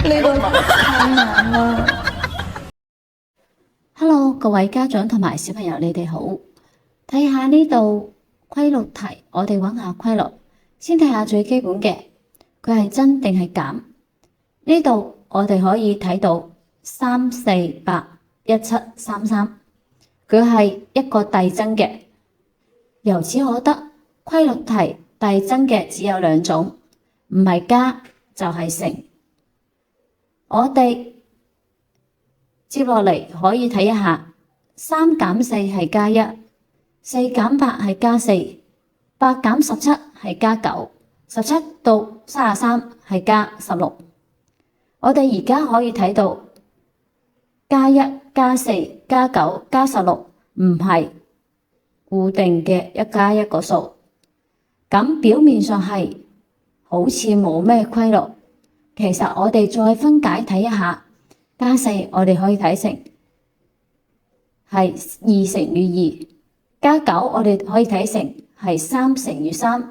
呢個太難啦。Hello，各位家長同埋小朋友，你哋好。睇下呢度規律題，我哋揾下規律。先睇下最基本嘅，佢係增定係減？呢度我哋可以睇到3481733，佢係一個遞增嘅。由此可得，規律題遞增嘅只有兩種，唔係加就係乘。我哋接落嚟可以睇一下，3減4係加1，4減8係加4，8減17係加9，17到33係加16。我哋而家可以睇到加1、加4、加9、加16唔係固定嘅一加一個數，咁表面上係好似冇咩規律。其實我哋再分解睇一下，加4我哋可以睇成係2乘以2，加9我哋可以睇成係3乘以3，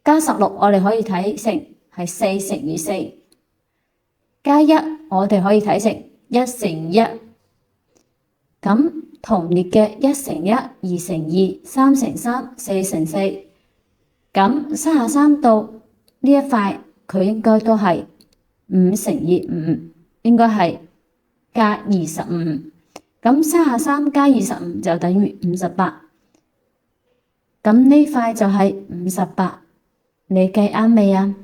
加16我哋可以睇成係4乘以4，加1我哋可以睇成1乘以1。咁同列嘅1乘1、2乘2、3乘3、4乘4，咁33到呢一塊佢應該都係5乘以5，應該係加25。咁33加25就等於58。咁呢塊就係58，你計啱未啊？